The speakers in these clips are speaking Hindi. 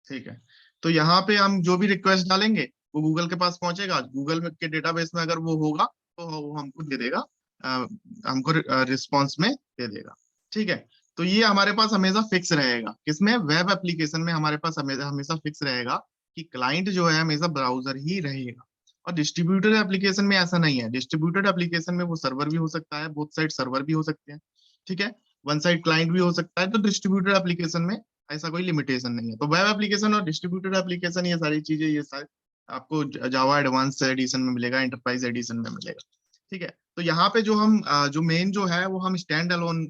ठीक है, तो यहाँ पे हम जो भी रिक्वेस्ट डालेंगे वो गूगल के पास पहुंचेगा, गूगल के डेटाबेस में अगर वो होगा तो वो हमको दे देगा, हमको रिस्पॉन्स में दे देगा। ठीक है, तो ये हमारे पास हमेशा फिक्स रहेगा, किसमें, वेब एप्लीकेशन में हमारे पास हमेशा हमेशा फिक्स रहेगा कि क्लाइंट जो है हमेशा ब्राउजर ही रहेगा। और डिस्ट्रीब्यूटेड एप्लीकेशन में ऐसा नहीं है, डिस्ट्रीब्यूटेड एप्लीकेशन में वो सर्वर भी हो सकता है, बोथ साइड सर्वर भी हो सकते हैं। ठीक है, वन साइड क्लाइंट भी हो सकता है, तो डिस्ट्रीब्यूटेड एप्लीकेशन में ऐसा कोई लिमिटेशन नहीं है। तो वेब एप्लीकेशन और डिस्ट्रीब्यूटेड एप्लीकेशन ये सारी चीजें, ये सारी आपको जावा एडवांस एडिशन में मिलेगा, एंटरप्राइज एडिशन में मिलेगा। ठीक है, तो यहाँ पे जो हम जो मेन जो है वो हम स्टैंड अलोन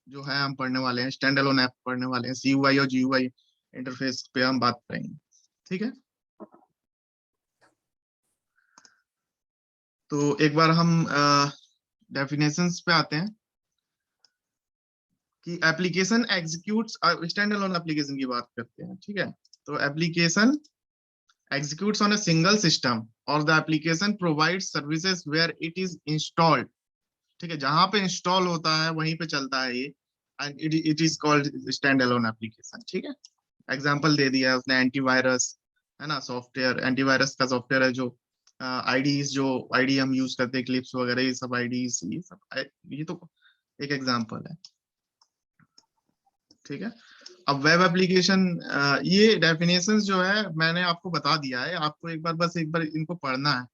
जो है हम पढ़ने वाले हैं, स्टैंड अलोन ऐप पढ़ने वाले हैं, सीयूआई और जीयूआई इंटरफेस पे हम बात करेंगे। ठीक है, तो एक बार हम डेफिनेशंस पे आते हैं कि application executes, stand alone application की बात करते हैं। ठीक है, तो application executes on a single system or the application provides services where it is installed। ठीक है, जहां पे इंस्टॉल होता है वहीं पे चलता है ये, and it is called stand alone application. ठीक है, एग्जांपल दे दिया है उसने, एंटीवायरस है ना, सॉफ्टवेयर एंटीवायरस का सॉफ्टवेयर है, जो आईडीज जो आईडी हम यूज करते हैं, क्लिप्स वगैरह, ये सब आईडीज, ये सब, ये तो एक एग्जांपल है। ठीक है, अब वेब एप्लीकेशन, ये डेफिनेशंस जो है मैंने आपको बता दिया है, आपको एक बार बस एक बार इनको पढ़ना है।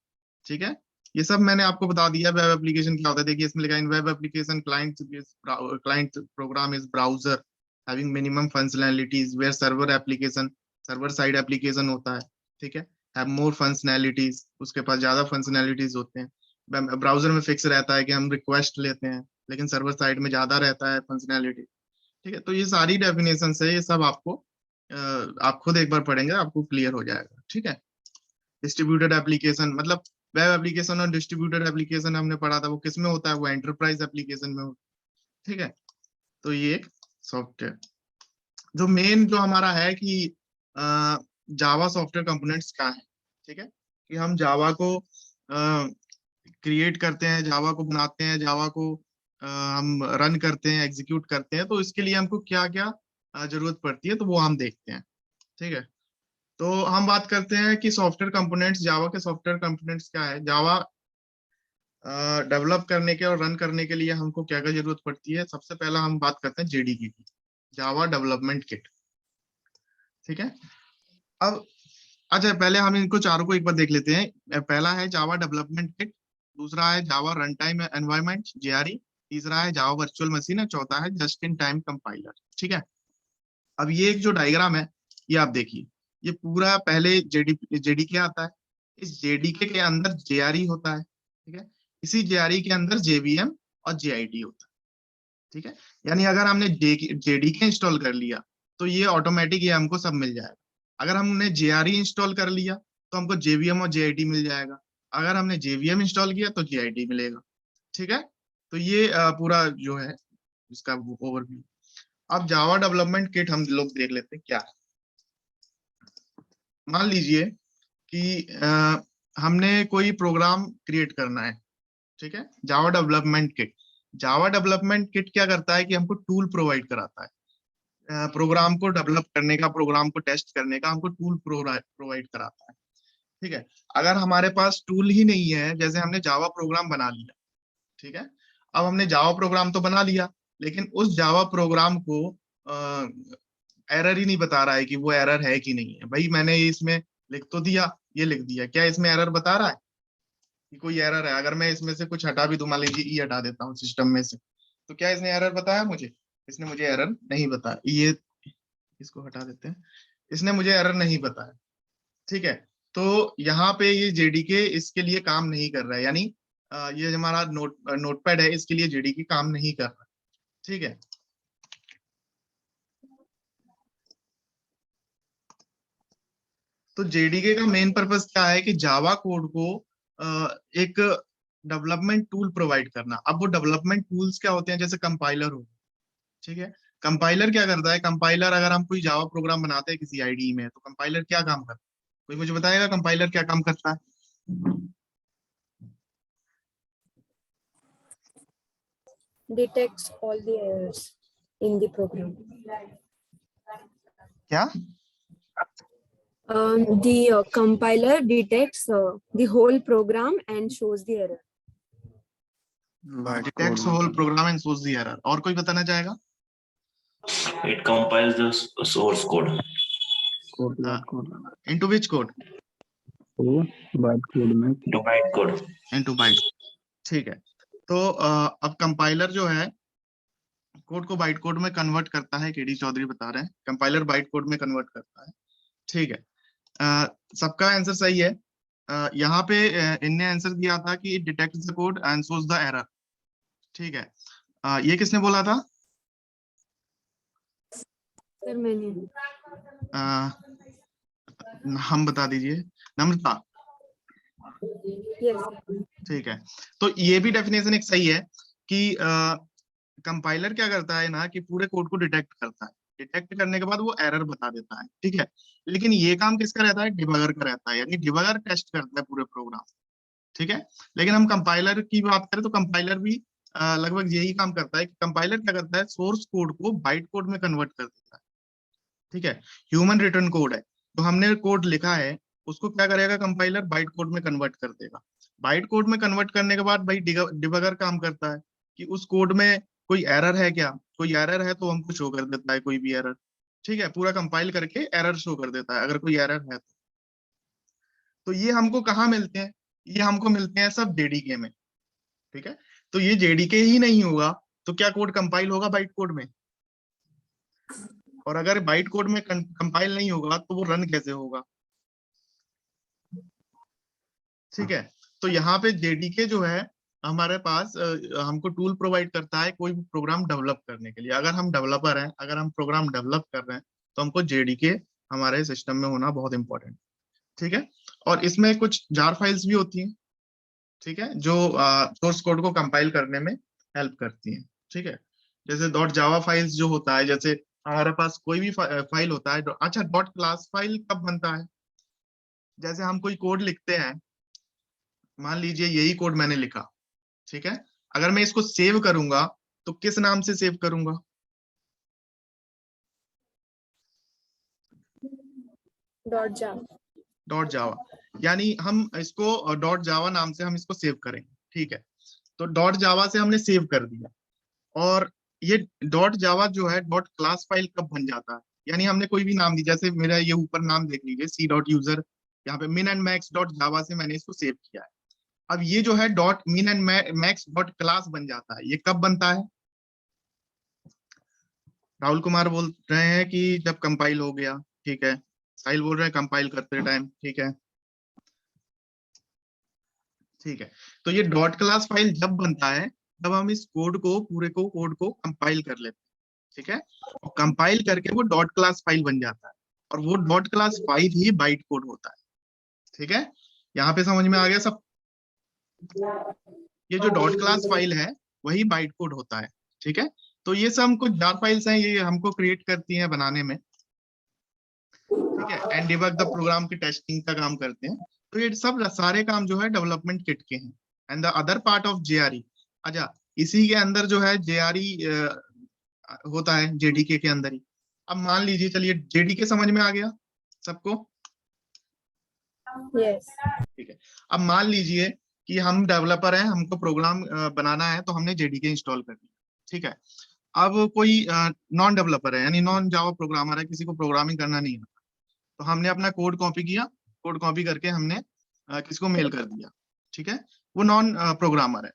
ठीक है, ये सब मैंने आपको बता दिया वेब एप्लीकेशन क्या होता है। देखिए इसमें लिखा है, in web application client program is browser having minimum functionalities where server application, server side application होता है। ठीक है, हैव मोर फंक्शनैलिटीज, उसके पास ज्यादा फंक्शनैलिटीज होते हैं। ब्राउजर में फिक्स रहता है कि हम रिक्वेस्ट लेते हैं, लेकिन सर्वर साइड में ज्यादा रहता है फंक्शनैलिटी। ठीक है, तो ये सारी डेफिनेशन है, ये सब आपको आप खुद एक बार पढ़ेंगे आपको क्लियर हो जाएगा। ठीक है, डिस्ट्रीब्यूटेड एप्लीकेशन मतलब, वेब एप्लीकेशन और डिस्ट्रीब्यूटेड एप्लीकेशन हमने पढ़ा था, वो किस में होता है, वो एंटरप्राइज एप्लीकेशन में होता है। ठीक है, तो ये एक सॉफ्टवेयर जो मेन जो हमारा है कि जावा सॉफ्टवेयर कंपोनेंट्स क्या है। ठीक है, कि हम जावा को क्रिएट करते हैं, जावा को बनाते हैं, जावा को हम रन करते हैं, एग्जीक्यूट करते हैं, तो इसके लिए हमको क्या क्या जरूरत पड़ती है, तो वो हम देखते हैं। ठीक है, तो हम बात करते हैं कि सॉफ्टवेयर कंपोनेंट्स, जावा के सॉफ्टवेयर कंपोनेंट्स क्या है। जावा डेवलप करने के और रन करने के लिए हमको क्या क्या जरूरत पड़ती है। सबसे पहला हम बात करते हैं जेडीके की, जावा डेवलपमेंट किट। ठीक है, अब अच्छा पहले हम इनको चारों को एक बार देख लेते हैं। पहला है जावा डेवलपमेंट किट, दूसरा है जावा रन टाइम एनवायरमेंट जेआरई, तीसरा है जावा वर्चुअल मशीन, और चौथा है जस्ट इन टाइम कंपाइलर। ठीक है, अब ये एक जो डायग्राम है ये आप देखिए, ये पूरा पहले जेडीके आता है, इस जेडीके के अंदर जेआरई होता है। ठीक है, इसी जेआरई के अंदर जेवीएम और जेआईटी होता है। ठीक है, यानी अगर हमने जेडीके इंस्टॉल कर लिया तो ये ऑटोमेटिक ये हमको सब मिल जाएगा। अगर हमने जेआरई इंस्टॉल कर लिया तो हमको जेवीएम और जेआईटी मिल जाएगा। अगर हमने जेवीएम इंस्टॉल किया तो जेआईटी मिलेगा। ठीक है, तो ये पूरा जो है इसका ओवरव्यू। अब जावा डेवलपमेंट किट हम लोग देख लेते हैं क्या है। मान लीजिए कि हमने कोई प्रोग्राम क्रिएट करना है। ठीक है, Java development kit, Java development kit क्या करता है कि हमको टूल प्रोवाइड कराता है, प्रोग्राम को डेवलप करने का, प्रोग्राम को टेस्ट करने का हमको टूल प्रोवाइड कराता है। ठीक है, अगर हमारे पास टूल ही नहीं है, जैसे हमने जावा प्रोग्राम बना लिया, ठीक है, अब हमने जावा प्रोग्राम तो बना लिया, लेकिन उस जावा प्रोग्राम को एरर ही नहीं बता रहा है कि वो एरर है कि नहीं है। भाई मैंने इसमें लिख तो दिया, ये लिख दिया, क्या इसमें एरर बता रहा है कि कोई एरर है? अगर मैं इसमें से कुछ हटा भी दूं, मान लीजिए ई हटा देता हूँ सिस्टम में से, तो क्या इसने एरर बताया मुझे? इसने मुझे एरर नहीं बताया। ये इसको हटा देते हैं, इसने मुझे एरर नहीं बताया। ठीक है, तो यहाँ पे ये जेडीके इसके लिए काम नहीं कर रहा है, यानी ये हमारा नोटपैड है, इसके लिए जेडीके काम नहीं कर रहा। ठीक है, तो जेडीके का मेन पर्पस क्या है कि जावा कोड को एक डेवलपमेंट टूल प्रोवाइड करना। अब वो डेवलपमेंट टूल्स क्या होते हैं, जैसे कंपाइलर हो, ठीक है, कंपाइलर क्या करता है, कंपाइलर अगर हम कोई जावा प्रोग्राम बनाते हैं किसी आईडी में, तो कंपाइलर क्या काम करता है? कोई मुझे बताएगा कंपाइलर क्या काम करता है? Detects all the errors in the program. क्या? The compiler detects the whole program and shows the error. Detects whole program and shows the error. और कोई बताना चाहेगा? It compiles the source code. Into which code? Bytecode में. To bytecode. Into byte. ठीक है. तो अब कंपाइलर जो है कोड को बाइट कोड में कन्वर्ट करता है. केडी चौधरी बता रहे हैं कंपाइलर बाइट कोड में कन्वर्ट करता है. ठीक है. सबका आंसर सही है. यहाँ पे इनने आंसर दिया था कि it detects the code and shows the error. ठीक है. ये किसने बोला था? सर मैंने. हम बता दीजिए. नम्रता. Yes. ठीक है. तो ये भी डेफिनेशन एक सही है कि कंपाइलर क्या करता है ना कि पूरे कोड को डिटेक्ट करता है. डिटेक्ट करने के बाद वो एरर बता देता है. ठीक है. लेकिन ये काम किसका रहता है? डिबगर का रहता है. यानी डिबगर टेस्ट करता है पूरे प्रोग्राम. ठीक है. लेकिन हम कंपाइलर की बात करें तो कंपाइलर भी लगभग यही काम करता है कि कंपाइलर क्या करता है? सोर्स कोड को बाइट कोड में कन्वर्ट कर देता है. ठीक है. ह्यूमन रिटर्न कोड है. तो हमने कोड लिखा है उसको क्या करेगा कंपाइलर? बाइट कोड में कन्वर्ट कर देगा. बाइट कोड में कन्वर्ट करने के बाद भाई डिबगर काम करता है कि उस कोड में कोई एरर है क्या. कोई एरर है तो हमको शो कर देता है कोई भी एरर. ठीक है. पूरा कंपाइल करके एरर शो कर देता है अगर कोई एरर है तो ये हमको कहाँ मिलते हैं? ये हमको मिलते हैं सब जेडीके में. ठीक है. तो ये जेडीके ही नहीं होगा तो क्या कोड कंपाइल होगा बाइट कोड में? और अगर बाइट कोड में कंपाइल नहीं होगा तो वो रन कैसे होगा? ठीक है. तो यहाँ पे जेडीके जो है हमारे पास हमको टूल प्रोवाइड करता है कोई भी प्रोग्राम डेवलप करने के लिए. अगर हम डेवलपर हैं, अगर हम प्रोग्राम डेवलप कर रहे हैं तो हमको जेडीके हमारे सिस्टम में होना बहुत इंपॉर्टेंट. ठीक है. और इसमें कुछ जार फाइल्स भी होती हैं. ठीक है. जो सोर्स कोड को कंपाइल करने में हेल्प करती हैं. ठीक है. जैसे डॉट जावा फाइल्स जो होता है, जैसे हमारे पास कोई भी फाइल होता है. अच्छा, डॉट क्लास फाइल कब बनता है? जैसे हम कोई कोड लिखते हैं, मान लीजिए यही कोड मैंने लिखा. ठीक है. अगर मैं इसको सेव करूंगा तो किस नाम से सेव करूंगा? डॉट जावा. यानी हम इसको डॉट जावा नाम से हम इसको सेव करेंगे. ठीक है. तो डॉट जावा से हमने सेव कर दिया. और ये डॉट जावा जो है डॉट क्लास फाइल कब बन जाता है? यानी हमने कोई भी नाम दी. जैसे मेरा ये ऊपर नाम देख लीजिए सी डॉट यूजर. यहाँ पे मिन एंड मैक्स डॉट जावा से मैंने इसको सेव किया है. अब ये जो है डॉट मिन एंड मैक्स डॉट क्लास बन जाता है. ये कब बनता है? राहुल कुमार बोल रहे हैं कि जब कंपाइल हो गया. ठीक है. साहिल बोल रहे हैं कंपाइल करते टाइम. ठीक है. ठीक है. तो ये डॉट क्लास फाइल जब बनता है तब हम इस कोड को पूरे को कोड को कंपाइल कर लेते हैं. ठीक है. और कंपाइल करके वो डॉट क्लास फाइल बन जाता है. और वो डॉट क्लास फाइल ही बाइट कोड होता है. ठीक है. यहाँ पे समझ में आ गया सब? ये जो डॉट क्लास फाइल है वही बाइट कोड होता है. ठीक है. तो ये सब कुछ जार फाइल्स हैं, ये हमको क्रिएट करती हैं बनाने में. ठीक है. एंड डिबग द प्रोग्राम की टेस्टिंग का काम करते हैं. तो ये सब सारे काम जो है डेवलपमेंट किट के हैं. And the other part of JRE. अच्छा, इसी के अंदर जो है जेआरई होता है जेडीके के अंदर ही. अब मान लीजिए, चलिए जेडीके समझ में आ गया सबको? Yes. ठीक है. अब मान लीजिए कि हम डेवलपर हैं, हमको प्रोग्राम बनाना है तो हमने जेडीके इंस्टॉल कर दिया. ठीक है. अब कोई नॉन डेवलपर है, यानी नॉन जावा प्रोग्रामर है, किसी को प्रोग्रामिंग करना नहीं आता, तो हमने अपना कोड कॉपी किया. कोड कॉपी करके हमने किसको मेल कर दिया. ठीक है. वो नॉन प्रोग्रामर है.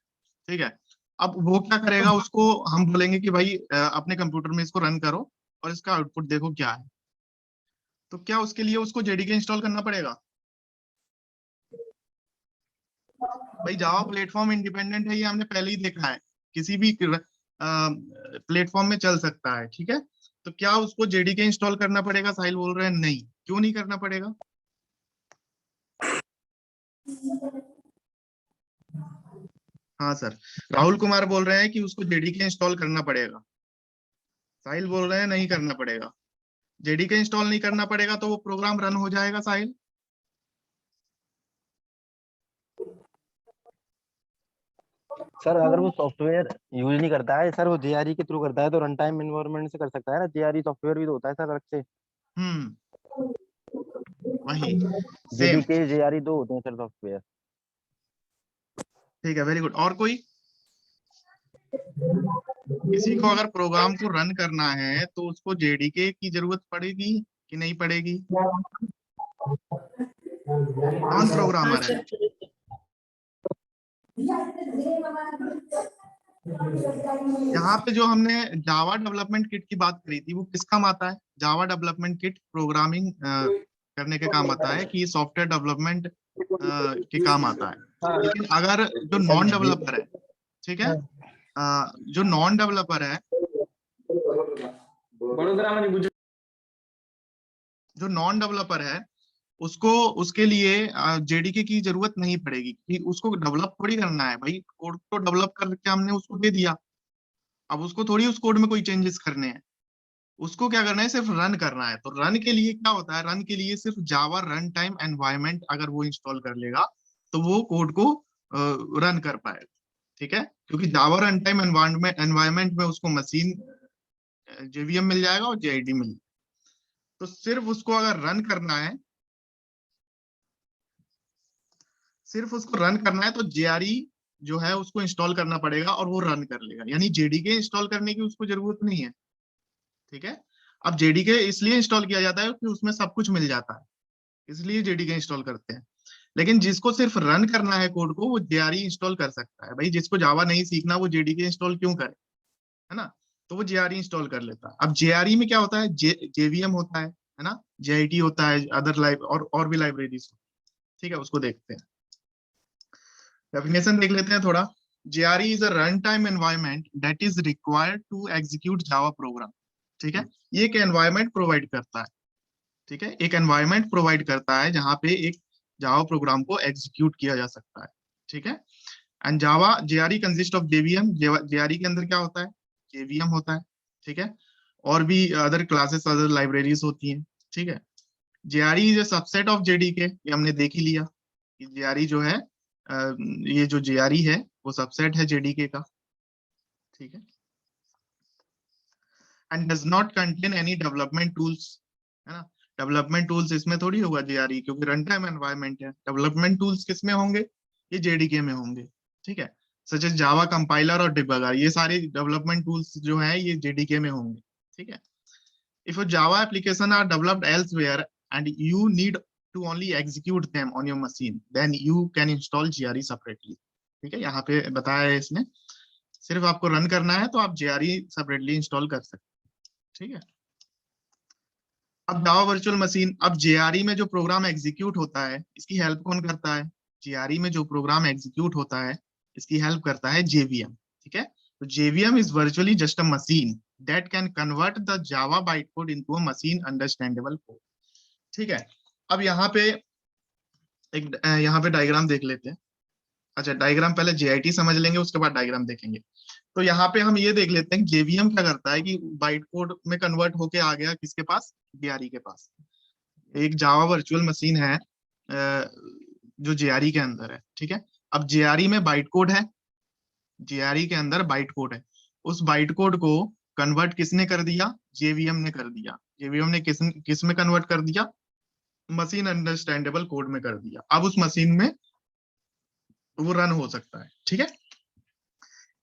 ठीक है. अब वो क्या करेगा, उसको हम बोलेंगे कि भाई अपने कंप्यूटर में इसको रन करो और इसका आउटपुट देखो क्या है. तो क्या उसके लिए उसको जेडीके इंस्टॉल करना पड़ेगा? भाई जावा प्लेटफॉर्म इंडिपेंडेंट है, ये हमने पहले ही देखा है. किसी भी प्लेटफॉर्म में चल सकता है. ठीक है. तो क्या उसको जेडीके इंस्टॉल करना पड़ेगा? साहिल बोल रहे हैं नहीं. क्यों नहीं करना पड़ेगा? हाँ सर. राहुल कुमार बोल रहे हैं कि उसको जेडीके इंस्टॉल करना पड़ेगा. साहिल बोल रहे हैं नहीं करना पड़ेगा. जेडीके इंस्टॉल नहीं करना पड़ेगा तो वो प्रोग्राम रन हो जाएगा. साहिल, सर अगर वो सॉफ्टवेयर यूज नहीं करता है सर, वो जेआरई के थ्रू करता है तो रन टाइम एनवायरनमेंट से कर सकता है ना. जेआरई सॉफ्टवेयर भी तो होता है सर अलग से. वही सेम। जेडीके जेआरई दो होते हैं सर सॉफ्टवेयर। ठीक है, वेरी गुड। और कोई किसी को अगर प्रोग्राम को रन करना है तो उसको जेडीके की जरूरत पड़ेगी कि नहीं पड़ेगी? कौन प्रोग्रामर है? यहाँ पे जो हमने जावा डेवलपमेंट किट की बात करी थी वो किस काम आता है? जावा डेवलपमेंट किट प्रोग्रामिंग करने के काम आता है कि सॉफ्टवेयर डेवलपमेंट के काम आता है। लेकिन अगर जो नॉन डेवलपर है, ठीक है, जो नॉन डेवलपर है, जो नॉन डेवलपर है उसको, उसके लिए जेडीके की जरूरत नहीं पड़ेगी कि उसको डेवलप थोड़ी करना है भाई। कोड को डेवलप करके हमने उसको दे दिया, अब उसको थोड़ी उस कोड में कोई चेंजेस करने हैं, उसको क्या करना है, सिर्फ रन करना है। तो रन के लिए क्या होता है, रन के लिए सिर्फ जावा रन टाइम एनवायरनमेंट अगर वो इंस्टॉल कर लेगा तो वो कोड को रन कर पाएगा। ठीक है, क्योंकि जावा रन टाइम एनवायरनमेंट में उसको मशीन जेवीएम मिल जाएगा और जेआईडी मिल जाएगा। तो सिर्फ उसको अगर रन करना है, सिर्फ उसको रन करना है तो जेआरई जो है उसको इंस्टॉल करना पड़ेगा और वो रन कर लेगा, यानी जेडीके इंस्टॉल करने की उसको जरूरत नहीं है। ठीक है, अब जेडीके इसलिए इंस्टॉल किया जाता है कि उसमें सब कुछ मिल जाता है, इसलिए जेडीके इंस्टॉल करते हैं। लेकिन जिसको सिर्फ रन करना है कोड को, वो जेआरई इंस्टॉल कर सकता है। भाई जिसको जावा नहीं सीखना वो जेडीके इंस्टॉल क्यों करे, है ना? तो वो जेआरई इंस्टॉल कर लेता है। अब जेआरई में क्या होता है, जेवीएम होता है ना, जेआईटी होता है, अदर और भी लाइब्रेरीज। ठीक है, उसको देखते हैं, डेफिनेशन देख लेते हैं थोड़ा। JRE is a runtime environment that is required to execute Java program। ठीक है, ये एक एनवायरमेंट प्रोवाइड करता है। ठीक है, एक एनवायरमेंट प्रोवाइड करता है जहां पे एक जावा प्रोग्राम को एग्जीक्यूट किया जा सकता है। ठीक है, and Java JRE consist of JVM. JRE के अंदर क्या होता है, जेवीएम होता है। ठीक है, और भी अदर क्लासेस, अदर लाइब्रेरीज होती हैं। ठीक है, JRE is a subset of JDK, ये हमने देख ही लिया कि JRE जो है, ये जो JRE है वो सबसेट है जेडीके का। ठीक है, and does not contain any development tools, है ना? डेवलपमेंट टूल्स इसमें थोड़ी होगा JRE, क्योंकि रन टाइम एनवायरनमेंट है। डेवलपमेंट टूल्स किस में होंगे, ये जेडीके में होंगे। ठीक है, सच एज जावा कंपाइलर और डिबगर, ये सारे डेवलपमेंट टूल्स जो है ये जेडीके में होंगे। ठीक है, if a Java application are developed elsewhere and you need to only execute them on your machine, then you can install JRE separately। ठीक है, यहाँ पे बताया है इसने, सिर्फ आपको रन करना है तो आप JRE सेपरेटली इंस्टॉल कर सकते हैं। ठीक है, अब जावा वर्चुअल मशीन। अब JRE में जो प्रोग्राम एग्जीक्यूट होता है इसकी हेल्प कौन करता है? JRE में जो प्रोग्राम एग्जीक्यूट होता है इसकी हेल्प करता है JVM। ठीक है, तो JVM is virtually just a machine that can convert the Java bytecode into a machine understandable code। ठीक है, अब यहाँ पे यहाँ पे डायग्राम देख लेते हैं। अच्छा, डायग्राम पहले JIT समझ लेंगे, उसके बाद डायग्राम देखेंगे। तो यहाँ पे हम ये देख लेते हैं JVM क्या करता है कि बाइट कोड में कन्वर्ट होके आ गया किसके पास, JRE के पास। एक जावा वर्चुअल मशीन है जो JRE के अंदर है। ठीक है, अब JRE में बाइट कोड है, JRE के अंदर बाइट कोड है, उस बाइट कोड को कन्वर्ट किसने कर दिया, JVM ने कर दिया। JVM ने किस में कन्वर्ट कर दिया, मशीन अंडरस्टैंडेबल कोड में कर दिया। अब उस मशीन में वो रन हो सकता है। ठीक है,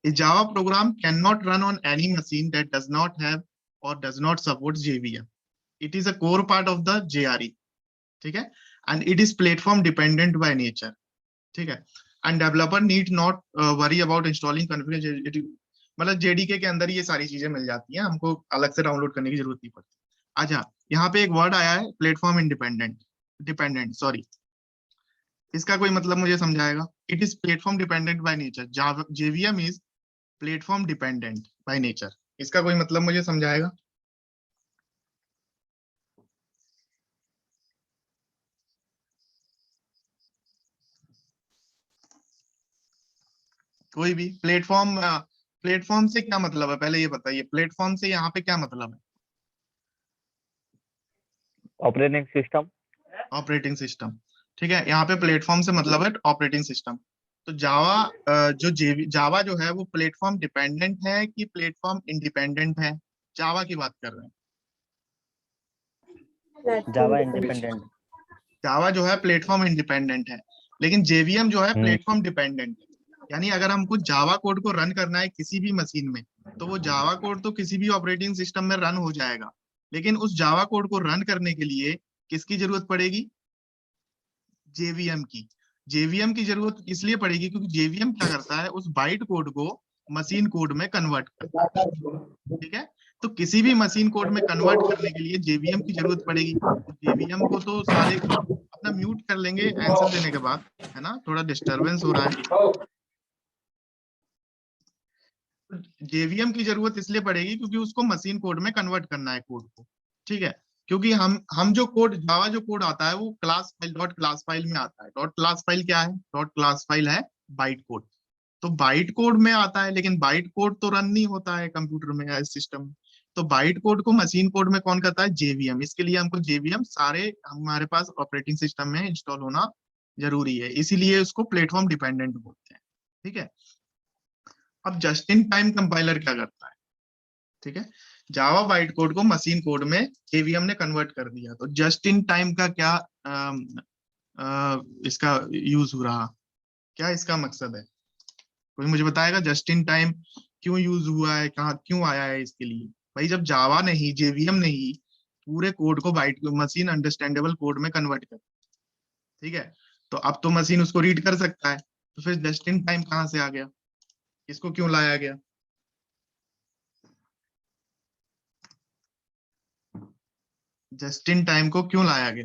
A Java program cannot run on any machine that does not have or does not support JVM। It is a core part of the JRE। ठीक है, and it is platform dependent by nature। ठीक है, and developer need not worry about installing configuration। मतलब जेडीके के अंदर ये सारी चीजें मिल जाती हैं, हमको अलग से डाउनलोड करने की जरूरत नहीं पड़ती। अच्छा, यहाँ पे एक वर्ड आया है प्लेटफॉर्म डिपेंडेंट, सॉरी, इसका कोई मतलब मुझे समझाएगा? It is platform dependent by nature. JVM is platform dependent by nature, इसका कोई मतलब मुझे समझाएगा? कोई भी? प्लेटफॉर्म से क्या मतलब है, पहले ये बताइए, प्लेटफॉर्म से यहाँ पे क्या मतलब है? Operating system. Operating system. ठीक है, यहाँ पे प्लेटफॉर्म से मतलब है ऑपरेटिंग सिस्टम। तो जावा जो है वो प्लेटफॉर्म डिपेंडेंट है कि प्लेटफॉर्म इंडिपेंडेंट है? जावा की बात कर रहे हैं। Platform जावा dependent. इंडिपेंडेंट। जावा जो है प्लेटफॉर्म इंडिपेंडेंट है, लेकिन जेवीएम जो है प्लेटफॉर्म डिपेंडेंट है। यानी अगर हमको जावा कोड को रन करना है किसी भी मशीन में, तो वो जावा कोड तो किसी भी ऑपरेटिंग सिस्टम में रन हो जाएगा, लेकिन उस जावा कोड को रन करने के लिए किसकी जरूरत पड़ेगी? जेवीएम की। जेवीएम की जरूरत इसलिए पड़ेगी क्योंकि जेवीएम क्या करता है, उस बाइट कोड को मशीन कोड में कन्वर्ट करता है। ठीक है, तो किसी भी मशीन कोड में कन्वर्ट करने के लिए जेवीएम की जरूरत पड़ेगी। तो जेवीएम को तो सारे अपना म्यूट कर लेंगे आंसर देने के बाद, है ना, थोड़ा डिस्टरबेंस हो रहा है। जेवीएम की जरूरत इसलिए पड़ेगी क्योंकि उसको मशीन कोड में कन्वर्ट करना है कोड को। ठीक है, क्योंकि हम जो कोड जावा जो कोड आता है वो class file dot class file में आता है। डॉट क्लास फाइल क्या है? डॉट क्लास फाइल है बाइट कोड। तो बाइट कोड में आता है, लेकिन बाइट कोड तो रन नहीं होता है कंप्यूटर में या सिस्टम में। तो बाइट कोड को मशीन कोड में कौन करता है? जेवीएम। इसके लिए हमको जेवीएम सारे हमारे पास ऑपरेटिंग सिस्टम में इंस्टॉल होना जरूरी है, इसीलिए उसको प्लेटफॉर्म डिपेंडेंट बोलते हैं। ठीक है, अब जस्ट इन टाइम कंपाइलर क्या करता है? ठीक है, जावा बाइट कोड को मशीन कोड में जेवीएम ने कन्वर्ट कर दिया। तो जस्ट इन टाइम का क्या इसका यूज हो रहा, क्या इसका मकसद है? कोई मुझे बताएगा जस्ट इन टाइम क्यों यूज हुआ है, कहाँ क्यों आया है इसके लिए? भाई जब जावा ने ही जेवीएम ने ही पूरे कोड को बाइट मशीन अंडरस्टैंडेबल कोड में कन्वर्ट कर, ठीक है, तो अब तो मशीन उसको रीड कर सकता है, तो फिर जस्ट इन टाइम कहाँ से आ गया? इसको क्यों लाया गया? जस्ट इन टाइम को क्यों लाया गया?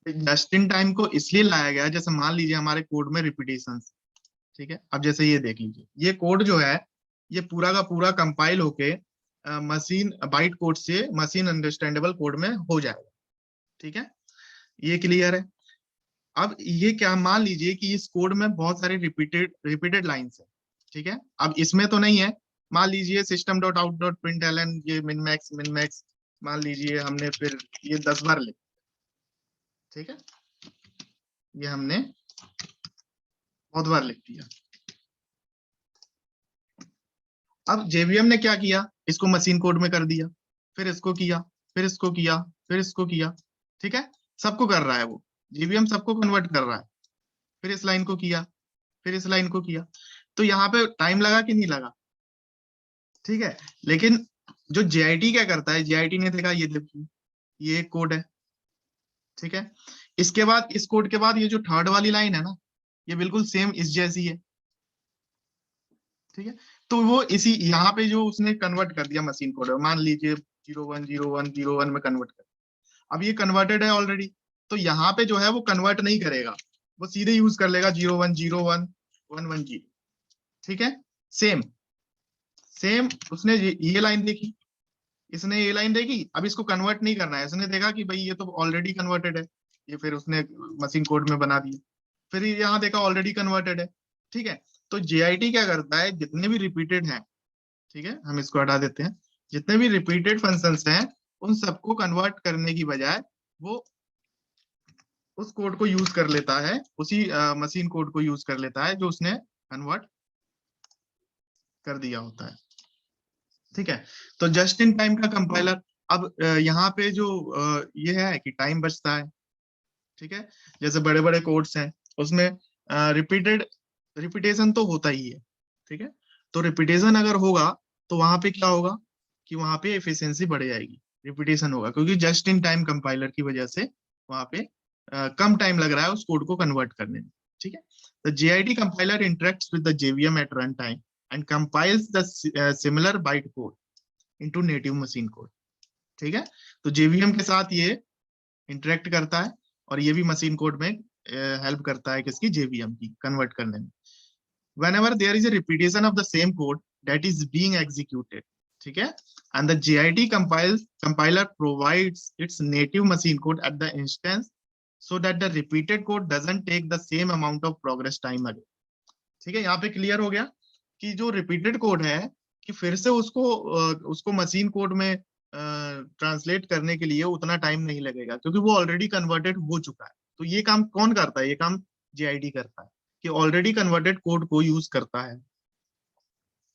जस्ट इन टाइम को इसलिए लाया गया, जैसे मान लीजिए हमारे कोड में रिपीटेशन, ठीक है, अब जैसे ये देख लीजिए, ये कोड जो है ये पूरा का पूरा कंपाइल होके मशीन बाइट कोड से मशीन अंडरस्टैंडेबल कोड में हो जाएगा। ठीक है, ये क्लियर है? अब ये क्या, मान लीजिए कि इस कोड में बहुत सारे रिपीटेड लाइंस है। ठीक है, अब इसमें तो नहीं है, मान लीजिए system dot out dot println ये मिन मैक्स मान लीजिए हमने फिर ये 10 बार लिख, ठीक है, ये हमने बहुत बार लिख दिया। अब जेवीएम ने क्या किया, इसको मशीन कोड में कर दिया, फिर इसको किया, फिर इसको किया, फिर इसको किया। ठीक है, सबको कर रहा है वो, जेवीएम सबको कन्वर्ट कर रहा है, फिर इस लाइन को किया, फिर इस लाइन को किया। तो यहाँ पे टाइम लगा कि नहीं लगा? ठीक है, लेकिन जो जेआईटी क्या करता है, जेआईटी ने देखा ये देखिए ये एक कोड है, ठीक है, इसके बाद इस कोड के बाद ये जो थर्ड वाली लाइन है ना, ये बिल्कुल सेम इस जैसी है। ठीक है, तो वो इसी यहाँ पे जो उसने कन्वर्ट कर दिया मशीन कोड, मान लीजिए 010101 में कन्वर्ट कर, अब ये कन्वर्टेड है ऑलरेडी, तो यहाँ पे जो है वो कन्वर्ट नहीं करेगा, वो सीधे यूज कर लेगा 01011110। ठीक है, सेम सेम उसने ये लाइन देखी, इसने ये लाइन देखी, अब इसको कन्वर्ट नहीं करना है, इसने देखा कि भाई ये तो ऑलरेडी कन्वर्टेड है, ये फिर उसने मशीन कोड में बना दिया, फिर यहाँ देखा ऑलरेडी कन्वर्टेड है। ठीक है, तो जेआईटी क्या करता है, जितने भी रिपीटेड हैं, ठीक है, हम इसको हटा देते हैं, जितने भी रिपीटेड फंक्शंस हैं उन सबको कन्वर्ट करने की बजाय वो उस कोड को यूज कर लेता है, उसी मशीन कोड को यूज कर लेता है जो उसने कन्वर्ट कर दिया होता है। ठीक है, तो जस्ट इन टाइम का कंपाइलर, अब यहाँ पे जो ये है कि टाइम बचता है। ठीक है, जैसे बड़े बड़े कोड्स हैं उसमें रिपीटेशन तो होता ही है। ठीक है, तो रिपीटेशन अगर होगा तो वहां पे क्या होगा कि वहां पे एफिशिएंसी बढ़ जाएगी, रिपीटेशन होगा, क्योंकि जस्ट इन टाइम कंपाइलर की वजह से वहां पे कम टाइम लग रहा है उस कोड को कन्वर्ट करने में। ठीक है, the JIT compiler interacts with the JVM at run time and compiles the similar byte code into native machine code. ठीक है, तो JVM के साथ ये इंटरेक्ट करता है और ये भी मशीन कोड में हेल्प करता है किसकी, JVM की, कन्वर्ट करने में। Whenever there is a repetition of the same code that is being executed, ठीक है, and the JIT compiler provides its native machine code at the instance so that the repeated code doesn't take the same amount of progress time again. ठीक है, यहाँ पे क्लियर हो गया कि जो रिपीटेड कोड है कि फिर से उसको मशीन कोड में ट्रांसलेट करने के लिए उतना टाइम नहीं लगेगा, क्योंकि वो ऑलरेडी कन्वर्टेड हो चुका है। तो ये काम कौन करता है, ये काम JID करता है, कि ऑलरेडी कन्वर्टेड कोड को यूज करता है,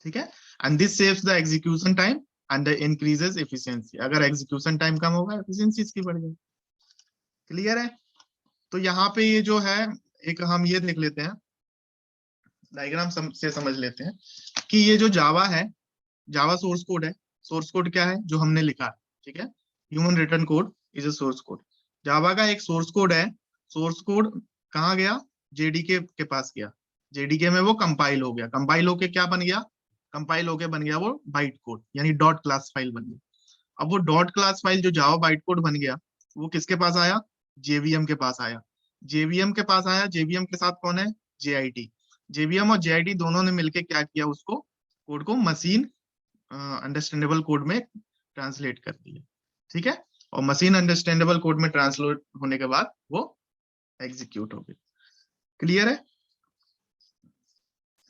ठीक है। And this saves the execution time and increases efficiency. अगर एग्जीक्यूशन टाइम कम होगा, एफिशिएंसी इसकी बढ़ जाएगी। क्लियर है? तो यहाँ पे ये जो है, एक हम ये देख लेते हैं, डायग्राम से समझ लेते हैं कि ये जो जावा है, जावा सोर्स कोड है। सोर्स कोड क्या है? जो हमने लिखा है, ठीक है। Human written code is a source code. Java का एक सोर्स कोड है। सोर्स कोड कहाँ गया? जेडीके के पास गया। जेडीके में वो कंपाइल हो गया। कंपाइल होके क्या बन गया? कंपाइल होके बन गया वो बाइट कोड, यानी डॉट क्लास फाइल बन गई। अब वो डॉट क्लास फाइल जो जावा बाइट कोड बन गया, वो किसके पास आया? जेवीएम के पास आया। जेवीएम के पास आया। जेवीएम के साथ कौन है? जेआईटी। जेवीएम और जेआईटी दोनों ने मिलकर क्या किया? उसको कोड को मशीन अंडरस्टैंडेबल कोड में ट्रांसलेट कर दिया, ठीक है। और मशीन अंडरस्टैंडेबल कोड में ट्रांसलेट होने के बाद वो एग्जीक्यूट हो गई। क्लियर है?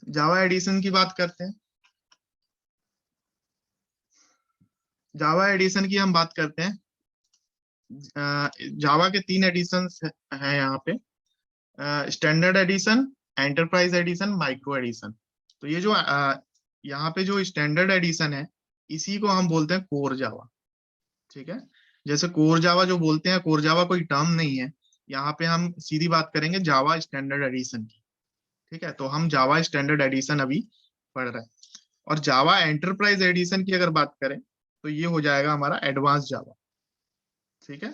जावा एडिशन की बात करते हैं। जावा एडिशन की हम बात करते हैं। जावा के 3 एडिशन हैं यहाँ पे, standard edition, enterprise edition, micro edition. तो ये जो यहाँ पे जो स्टैंडर्ड एडिशन है, इसी को हम बोलते हैं कोर जावा, ठीक है। जैसे कोर जावा जो बोलते हैं, कोर जावा कोई टर्म नहीं है। यहाँ पे हम सीधी बात करेंगे जावा स्टैंडर्ड एडिशन की, ठीक है। तो हम जावा स्टैंडर्ड एडिशन अभी पढ़ रहे हैं। और जावा एंटरप्राइज एडिशन की अगर बात करें तो ये हो जाएगा हमारा एडवांस जावा, ठीक है।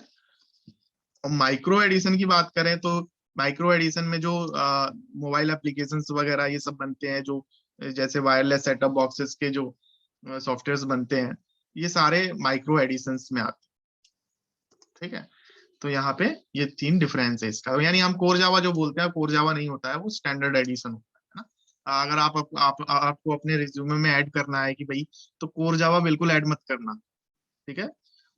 और माइक्रो एडिशन की बात करें तो माइक्रो एडिशन में जो मोबाइल एप्लीकेशंस वगैरह ये सब बनते हैं, जो जैसे वायरलेस सेटअप बॉक्सेस के जो सॉफ्टवेयर्स बनते हैं, ये सारे माइक्रो एडिशंस में आते हैं, ठीक है। तो यहाँ पे ये 3 डिफरेंस है इसका। यानी हम कोर जावा जो बोलते हैं, कोर जावा नहीं होता है, वो स्टैंडर्ड एडिशन होता है ना। अगर आपको अपने रिज्यूमे में ऐड करना है कि भाई, तो कोर जावा बिल्कुल ऐड मत करना, ठीक है।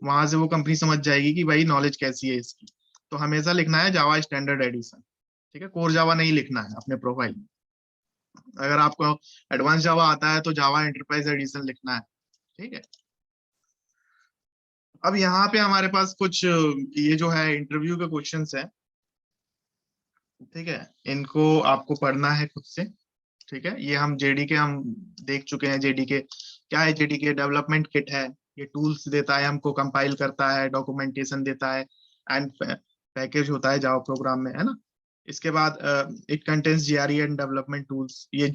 वहां से वो कंपनी समझ जाएगी कि भाई नॉलेज कैसी है इसकी। तो हमेशा लिखना है जावा स्टैंडर्ड एडिशन, ठीक है। कोर जावा नहीं लिखना है अपने प्रोफाइल में। अगर आपको एडवांस जावा आता है तो जावा एंटरप्राइज एडिशन लिखना है, ठीक है। अब यहाँ पे हमारे पास कुछ ये जो है इंटरव्यू के क्वेश्चंस है, ठीक है। इनको आपको पढ़ना है खुद से, ठीक है। ये हम जेडीके हम देख चुके हैं। जेडीके क्या है? जेडीके डेवलपमेंट किट है। ये टूल्स देता है हमको, कंपाइल करता है, डॉक्यूमेंटेशन देता है, एंड पैकेज होता है जावा प्रोग्राम में, है ना। इसके बाद it contains JRE and development tools. ये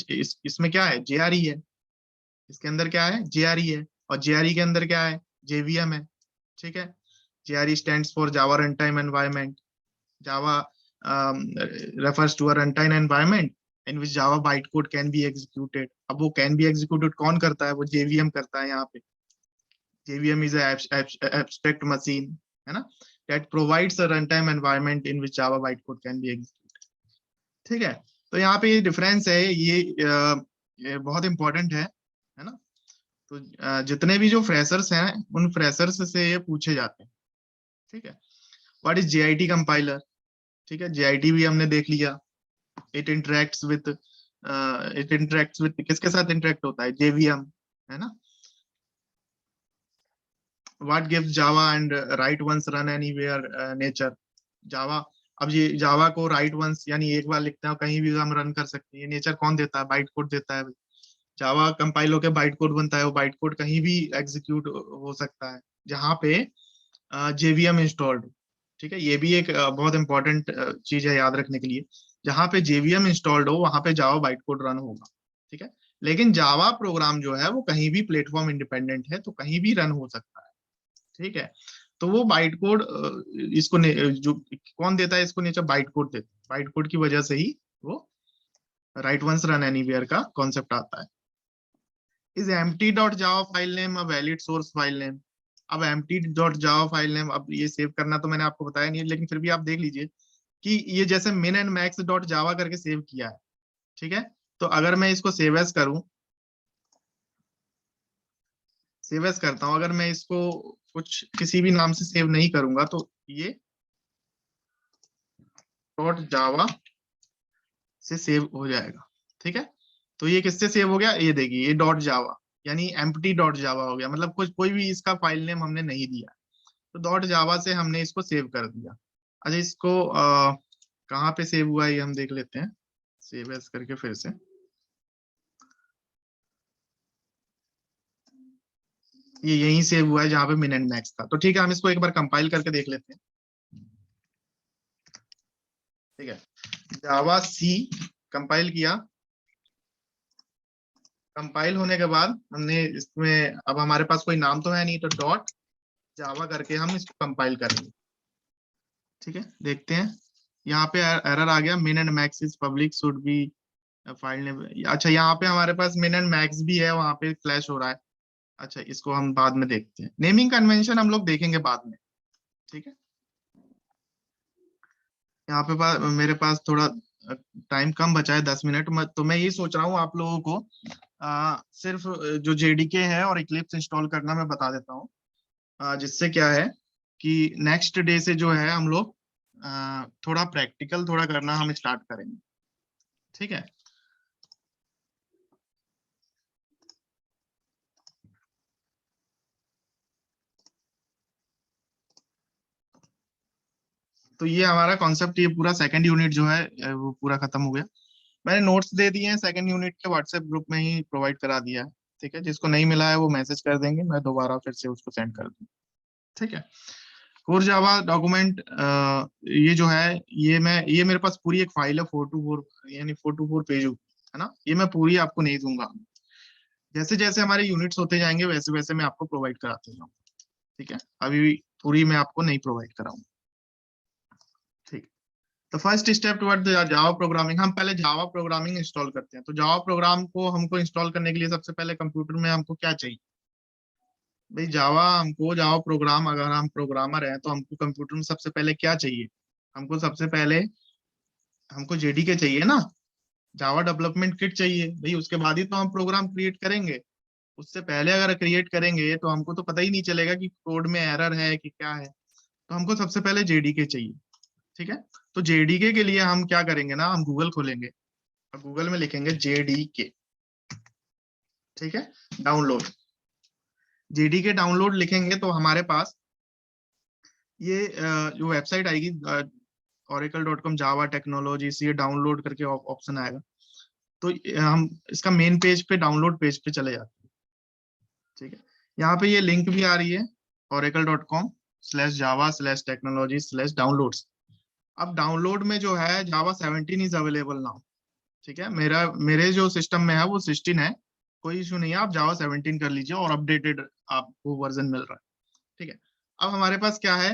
इसमें क्या है? जेआरई है। इसके अंदर क्या है? जेआरई है। और जेआरई के अंदर क्या है? जेवीएम है, ठीक है। JRE stands for Java run time environment. Java refers to a runtime environment in which Java bytecode can be executed. अब वो can be executed कौन करता है? वो JVM करता है। यहाँ पे JVM is a abstract machine, है ना, that provides a runtime environment in which Java bytecode can be executed, ठीक है। तो यहाँ पे ये डिफरेंस है, ये बहुत इंपॉर्टेंट है ना। तो जितने भी जो फ्रेशर्स हैं, उन फ्रेशर्स से ये पूछे जाते हैं, ठीक है। What is JIT compiler? ठीक है, JIT भी हमने देख लिया। इट इंटरेक्ट्स विद किसके साथ इंटरेक्ट होता है? JVM, है ना। What gives Java and write once run anywhere nature? Java, अब ये जावा को राइट वंस यानी एक बार लिखते हैं कहीं भी हम रन कर सकते हैं। ये नेचर कौन देता है? बाइट कोड देता है। जावा कंपाइल होकर बाइट कोड बनता है, वो बाइट कोड कहीं भी एग्जीक्यूट हो सकता है जहाँ पे JVM इंस्टॉल्ड, ठीक है। ये भी एक बहुत इंपॉर्टेंट चीज है याद रखने के लिए। जहाँ पे JVM इंस्टॉल्ड हो वहां पे जावा बाइट कोड रन होगा, ठीक है। लेकिन जावा प्रोग्राम जो है वो कहीं भी प्लेटफॉर्म इंडिपेंडेंट है, तो कहीं भी रन हो सकता है, ठीक है। तो वो बाइट कोड इसको जो कौन देता है इसको? नेचर बाइट कोड देता है। बाइट कोड की वजह से ही वो राइट वंस रन एनीवेयर का कॉन्सेप्ट आता है। Is empty.java file name a valid source file name? अब empty.java फाइल नेम, अब ये सेव करना तो मैंने आपको बताया नहीं, लेकिन फिर भी आप देख लीजिए कि ये जैसे min and max डॉट जावा करके सेव किया है, ठीक है। तो अगर मैं इसको सेव एज करूं, सेव एज करता हूं, अगर मैं इसको कुछ किसी भी नाम से सेव नहीं करूंगा तो ये डॉट जावा से सेव हो जाएगा, ठीक है। तो ये किससे सेव हो गया? ये देखिए, ये डॉट जावा यानी एम्प्टी डॉट जावा हो गया। मतलब कुछ कोई भी इसका फाइल नेम हमने नहीं दिया, तो डॉट जावा से हमने इसको सेव कर दिया। अच्छा, इसको कहाँ पे सेव हुआ है ये हम देख लेते हैं, सेव एज करके फिर से। ये यहीं सेव हुआ है जहाँ पे मिन एंड मैक्स था। तो ठीक है, हम इसको एक बार कंपाइल करके देख लेते हैं। ठीक है, जावा सी कंपाइल किया। कंपाइल होने के बाद हमने इसमें, अब हमारे पास कोई नाम तो है नहीं, तो डॉट जावा करके हम इसको कंपाइल करेंगे। ठीक है, देखते हैं यहाँ पे एरर आ गया, मिन and max is public should be file name. अच्छा, यहाँ पे हमारे पास मिन एंड मैक्स भी है, वहां पे फ्लैश हो रहा है। अच्छा, इसको हम बाद में देखते हैं, नेमिंग कन्वेंशन हम लोग देखेंगे बाद में। ठीक है, यहाँ पे मेरे पास थोड़ा टाइम कम बचा है, 10 मिनट। तो मैं ये सोच रहा हूँ आप लोगों को सिर्फ जो जेडीके है और इक्लिप्स इंस्टॉल करना मैं बता देता हूँ, जिससे क्या है कि नेक्स्ट डे से जो है हम लोग थोड़ा प्रैक्टिकल थोड़ा करना हम स्टार्ट करेंगे। ठीक है, तो ये हमारा कॉन्सेप्ट, ये पूरा सेकंड यूनिट जो है वो पूरा खत्म हो गया। मैंने नोट्स दे दिए हैं सेकंड यूनिट के, व्हाट्सएप ग्रुप में ही प्रोवाइड करा दिया है। ठीक है, जिसको नहीं मिला है वो मैसेज कर देंगे, मैं दोबारा फिर से उसको सेंड कर दूंगा। ठीक है, कोर जावा डॉक्यूमेंट ये जो है, ये मेरे पास पूरी एक फाइल है 424, यानी 424 पेज है ना। ये मैं पूरी आपको नहीं दूंगा, जैसे जैसे हमारे यूनिट्स होते जाएंगे वैसे वैसे मैं आपको प्रोवाइड कराते जाऊंगा। ठीक है, अभी पूरी मैं आपको नहीं प्रोवाइड कराऊंगा। ठीक, तो first step toward Java programming, हम पहले जावा प्रोग्रामिंग इंस्टॉल करते हैं। तो जावा प्रोग्राम को हमको इंस्टॉल करने के लिए सबसे पहले कंप्यूटर में हमको क्या चाहिए भाई, जावा। हमको जावा प्रोग्राम, अगर हम प्रोग्रामर हैं तो हमको कंप्यूटर में सबसे पहले क्या चाहिए, हमको सबसे पहले हमको जेडीके चाहिए ना, जावा डेवलपमेंट किट चाहिए भाई। उसके बाद ही तो हम प्रोग्राम क्रिएट करेंगे। उससे पहले अगर क्रिएट करेंगे तो हमको तो पता ही नहीं चलेगा कि कोड में एरर है कि क्या है। तो हमको सबसे पहले जेडीके चाहिए। ठीक है, तो जेडीके के लिए हम क्या करेंगे ना, हम गूगल खोलेंगे और गूगल में लिखेंगे जेडीके। ठीक है, डाउनलोड, जेडीके डाउनलोड लिखेंगे तो हमारे पास ये जो वेबसाइट आएगी oracle.com जावा टेक्नोलॉजी से, ये डाउनलोड करके ऑप्शन आएगा। तो हम इसका मेन पेज पे, डाउनलोड पेज पे चले जाते हैं। ठीक है, यहाँ पे ये लिंक भी आ रही है oracle.com/java/technology/downloads। अब डाउनलोड में जो है जावा 17 इज अवेलेबल नाउ। ठीक है, मेरे जो सिस्टम में है वो 16 है, कोई इशू नहीं है, आप जावा 17 कर लीजिए और अपडेटेड आपको वर्जन मिल रहा है। ठीक है, अब हमारे पास क्या है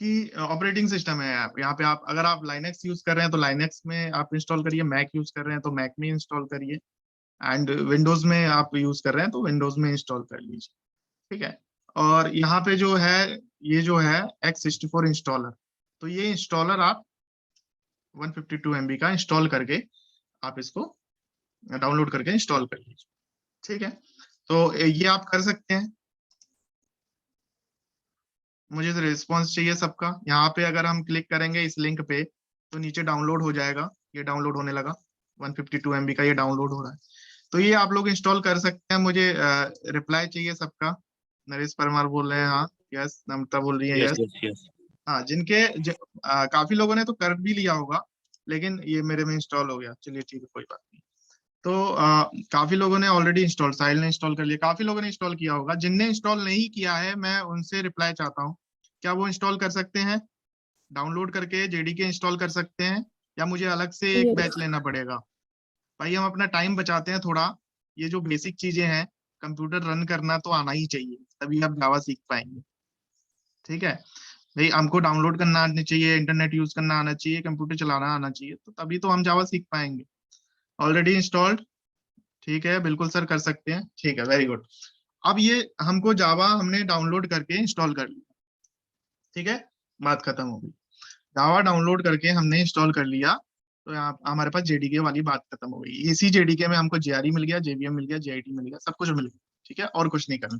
कि ऑपरेटिंग सिस्टम है यहाँ पे। आप अगर आप लाइनेक्स यूज कर रहे हैं तो लाइनेक्स में आप इंस्टॉल करिए, मैक यूज कर रहे हैं तो मैक में इंस्टॉल करिए, एंड विंडोज में आप यूज कर रहे हैं तो विंडोज में इंस्टॉल कर लीजिए। ठीक है, और यहाँ पे जो है, ये जो है x64 इंस्टॉलर, तो ये इंस्टॉलर आप 152 MB का इंस्टॉल करके आप इसको डाउनलोड करके इंस्टॉल कर लीजिए। ठीक है, तो ये आप कर सकते हैं। मुझे रिस्पॉन्स चाहिए सबका। यहाँ पे अगर हम क्लिक करेंगे इस लिंक पे तो नीचे डाउनलोड हो जाएगा, ये डाउनलोड होने लगा, 152 MB का ये डाउनलोड हो रहा है। तो ये आप लोग इंस्टॉल कर सकते हैं। मुझे रिप्लाई चाहिए सबका। नरेश परमार बोल रहे हैं हाँ, यस। नमता बोल रही है Yes, यस। yes, yes. हाँ, काफी लोगों ने तो कर भी लिया होगा, लेकिन ये मेरे में इंस्टॉल हो गया, चलिए ठीक है, कोई बात नहीं। तो काफी लोगों ने ऑलरेडी इंस्टॉल, साहिल ने इंस्टॉल कर लिया, काफी लोगों ने इंस्टॉल किया होगा। जिनने इंस्टॉल नहीं किया है मैं उनसे रिप्लाई चाहता हूँ, क्या वो इंस्टॉल कर सकते हैं, डाउनलोड करके जेडीके इंस्टॉल कर सकते हैं, या मुझे अलग से एक बैच लेना पड़ेगा? भाई हम अपना टाइम बचाते हैं थोड़ा, ये जो बेसिक चीजें हैं, कंप्यूटर रन करना तो आना ही चाहिए, तभी आप जावा सीख पाएंगे। ठीक है भाई, हमको डाउनलोड करना आना चाहिए, इंटरनेट यूज करना आना चाहिए, कंप्यूटर चलाना आना चाहिए, तो तभी तो हम जावा सीख पाएंगे। ऑलरेडी इंस्टॉल्ड, ठीक है, बिल्कुल सर कर सकते हैं, ठीक है, वेरी गुड। अब ये हमको जावा हमने डाउनलोड करके इंस्टॉल कर लिया। ठीक है, बात खत्म हो गई। जावा डाउनलोड करके हमने इंस्टॉल कर लिया, तो यहाँ हमारे पास जेडीके वाली बात खत्म हो गई। इसी जेडीके में हमको जेआरई मिल गया, जेवीएम मिल गया, जेआईटी मिल गया, सब कुछ मिल गया। ठीक है, और कुछ नहीं करना।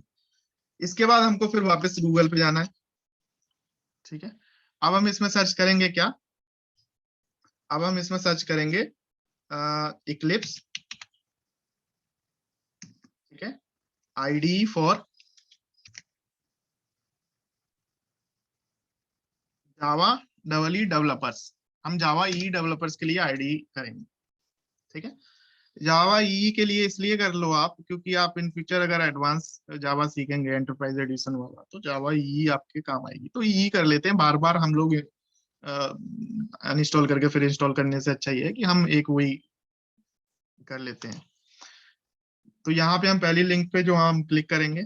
इसके बाद हमको फिर वापस गूगल पे जाना है। ठीक है, अब हम इसमें सर्च करेंगे क्या, अब हम इसमें सर्च करेंगे इक्लिप्स। ठीक है, ID for Java double developers. हम जावा ई डेवलपर्स के लिए आईडी करेंगे, ठीक है। जावा ई के लिए इसलिए कर लो आप, क्योंकि आप इन फ्यूचर अगर एडवांस जावा सीखेंगे एंटरप्राइज एडिशन वाला, तो जावा ई आपके काम आएगी। तो ई कर लेते हैं, बार बार हम लोग अनइंस्टॉल करके फिर इंस्टॉल करने से अच्छा ये है कि हम एक वही कर लेते हैं। तो यहाँ पे हम पहली लिंक पे जो हम क्लिक करेंगे,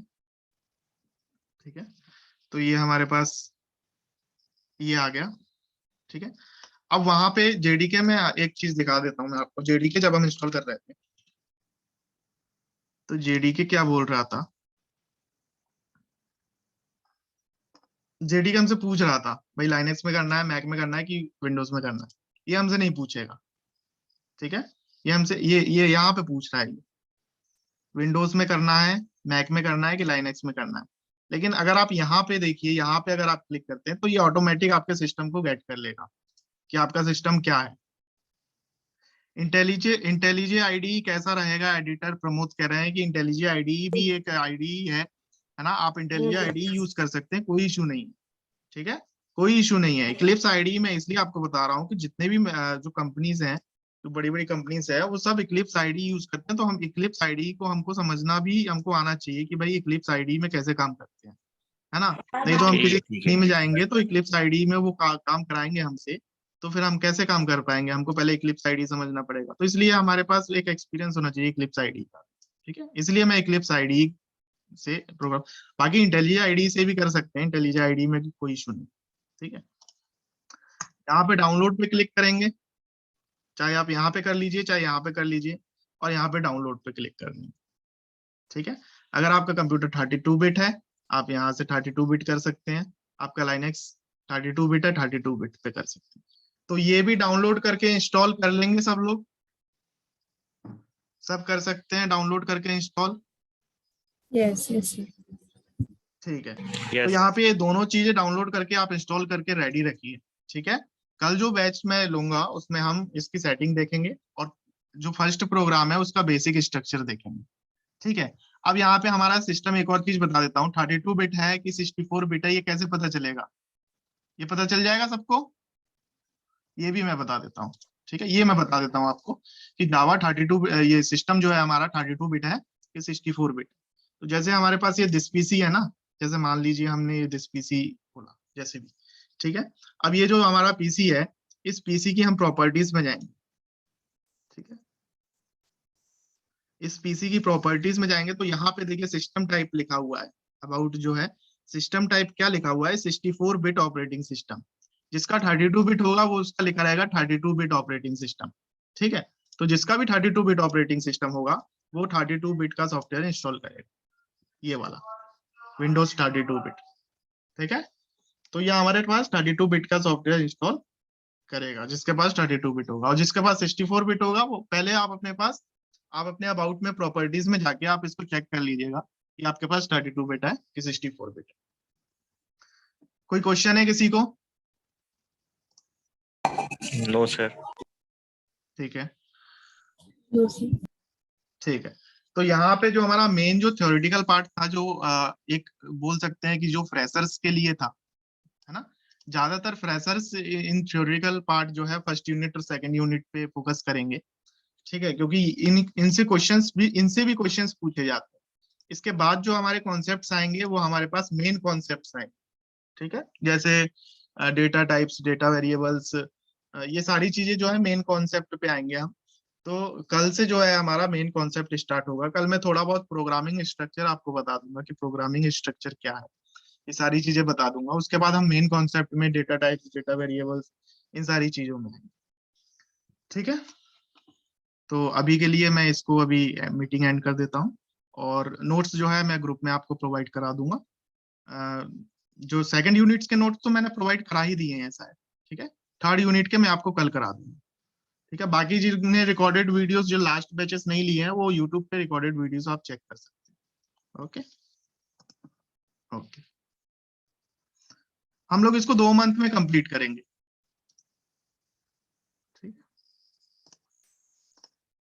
ठीक है, तो ये हमारे पास ये आ गया, ठीक है। अब वहां पे जेडीके में एक चीज दिखा देता हूँ मैं आपको। जेडीके जब हम इंस्टॉल कर रहे थे तो जेडीके क्या बोल रहा था, जेडीके हमसे पूछ रहा था भाई लाइनेक्स में करना है, मैक में करना है कि विंडोज में करना है। ये हमसे नहीं पूछेगा, ठीक है। ये हमसे ये यहाँ पे पूछ रहा है, विंडोज में करना है, मैक में करना है कि लाइनेक्स में करना है। लेकिन अगर आप यहाँ पे देखिए, यहाँ पे अगर आप क्लिक करते हैं तो ये ऑटोमेटिक आपके सिस्टम को गेट कर लेगा कि आपका सिस्टम क्या है। इंटेलिजे आईडी कैसा रहेगा, एडिटर प्रमोद कह रहे हैं कि इंटेलिजे आईडी भी एक आईडी है ना, आप इंटेलिजे आईडी यूज कर सकते हैं, कोई इशू नहीं है, ठीक है, कोई इशू नहीं है। इक्लिप्स आईडी मैं इसलिए आपको बता रहा हूँ कि जितने भी जो कंपनीज हैं, जो बड़ी बड़ी कंपनीज है, वो सब इक्लिप्स आईडी यूज करते हैं। तो हम इक्लिप्स आईडी को हमको समझना भी हमको आना चाहिए कि भाई इक्लिप्स आईडी में कैसे काम करते हैं, है ना। नहीं तो हम किसी कंपनी में जाएंगे तो इक्लिप्स आईडी में वो काम कराएंगे हमसे, तो फिर हम कैसे काम कर पाएंगे, हमको पहले इक्लिप्स आईडी समझना पड़ेगा। तो इसलिए हमारे पास एक एक्सपीरियंस होना चाहिए इक्लिप्स आईडी का, ठीक है। इसलिए मैं इक्लिप्स आईडी से प्रोग्राम, बाकी इंटेलिजे आईडी से भी कर सकते हैं, इंटेलिजे आईडी में कोई इशू नहीं, ठीक है। यहाँ पे डाउनलोड पे क्लिक करेंगे, चाहे आप यहाँ पे कर लीजिए चाहे यहाँ पे कर लीजिए, और यहाँ पे डाउनलोड पे क्लिक करनी है, ठीक है। अगर आपका कंप्यूटर 32 बिट है, आप यहाँ से 32 बिट कर सकते हैं। आपका लाइनेक्स 32 बिट है, 32 बिट पे कर सकते हैं। तो ये भी डाउनलोड करके इंस्टॉल कर लेंगे सब लोग, सब कर सकते हैं डाउनलोड करके इंस्टॉल, Yes, yes, sir. ठीक है। तो Yes. यहाँ पे ये दोनों चीजें डाउनलोड करके आप इंस्टॉल करके रेडी रखिए, ठीक है। कल जो बैच मैं लूंगा उसमें हम इसकी सेटिंग देखेंगे और जो फर्स्ट प्रोग्राम है उसका बेसिक स्ट्रक्चर देखेंगे, ठीक है। अब यहाँ पे हमारा सिस्टम, एक और चीज बता देता हूँ, 32 बिट है कि 64 बिट है, ये कैसे पता चलेगा, ये पता चल जाएगा सबको, ये भी मैं बता देता हूँ, ठीक है। ये मैं बता देता हूँ आपको कि जावा 32, ये सिस्टम जो है हमारा 32 बिट है कि 64 बिट। तो जैसे हमारे पास ये दिस पीसी है ना, जैसे मान लीजिए हमने ये दिस पीसी खोला जैसे भी, ठीक है। अब ये जो हमारा पीसी है, इस पीसी की हम प्रॉपर्टीज में जाएंगे, ठीक है। इस पीसी की प्रॉपर्टीज में जाएंगे तो यहाँ पे देखिए सिस्टम टाइप लिखा हुआ है, अबाउट जो है सिस्टम टाइप क्या लिखा हुआ है, 64 बिट ऑपरेटिंग सिस्टम। जिसका 32 बिट होगा वो उसका लिखा रहेगा 32 बिट ऑपरेटिंग सिस्टम, ठीक है। तो जिसका भी 32 बिट ऑपरेटिंग सिस्टम होगा वो 32 बिट का सॉफ्टवेयर इंस्टॉल करेगा, ये वाला विंडोज 32 बिट, ठीक है। तो ये हमारे पास 32 बिट का सॉफ्टवेयर इंस्टॉल करेगा जिसके पास 32 बिट होगा। और जिसके पास 64 बिट होगा वो पहले आप अपने अबाउट में प्रॉपर्टीज में जाके आप इसको चेक कर लीजिएगा कि आपके पास 32 बिट है कि 64 बिट है। कोई क्वेश्चन है किसी को? No, sir. ठीक है, No, sir. ठीक है। तो यहाँ पे जो हमारा मेन जो थ्योरेटिकल पार्ट था, जो एक बोल सकते हैं कि जो फ्रेशर्स के लिए था, है ना, ज्यादातर फ्रेशर्स इन थ्योरेटिकल पार्ट जो है फर्स्ट यूनिट और सेकंड यूनिट पे फोकस करेंगे, ठीक है, क्योंकि इनसे भी क्वेश्चंस पूछे जाते हैं। इसके बाद जो हमारे कॉन्सेप्ट्स आएंगे वो हमारे पास मेन कॉन्सेप्ट्स आएंगे, ठीक है, जैसे डेटा टाइप्स, डेटा वेरिएबल्स, ये सारी चीजें जो है मेन कॉन्सेप्ट पे आएंगे हम। तो कल से जो है हमारा मेन कॉन्सेप्ट स्टार्ट होगा। कल मैं थोड़ा बहुत प्रोग्रामिंग स्ट्रक्चर आपको बता दूंगा कि प्रोग्रामिंग स्ट्रक्चर क्या है, ये सारी चीजें बता दूंगा। उसके बाद हम मेन कॉन्सेप्ट में डेटा टाइप्स, डेटा वेरिएबल्स, इन सारी चीजों में आएंगे, ठीक है। तो अभी के लिए मैं इसको अभी मीटिंग एंड कर देता हूँ, और नोट्स जो है मैं ग्रुप में आपको प्रोवाइड करा दूंगा। जो सेकंड यूनिट्स के नोट्स तो मैंने प्रोवाइड करा ही दिए हैं शायद, ठीक है। थर्ड यूनिट के मैं आपको कल करा दूंगा, ठीक है। बाकी जिन्हें रिकॉर्डेड वीडियोस जो लास्ट बैचेस नहीं लिए हैं वो यूट्यूब पे रिकॉर्डेड वीडियोस आप चेक कर सकते हैं। ओके ओके, हम लोग इसको 2 मंथ में कंप्लीट करेंगे।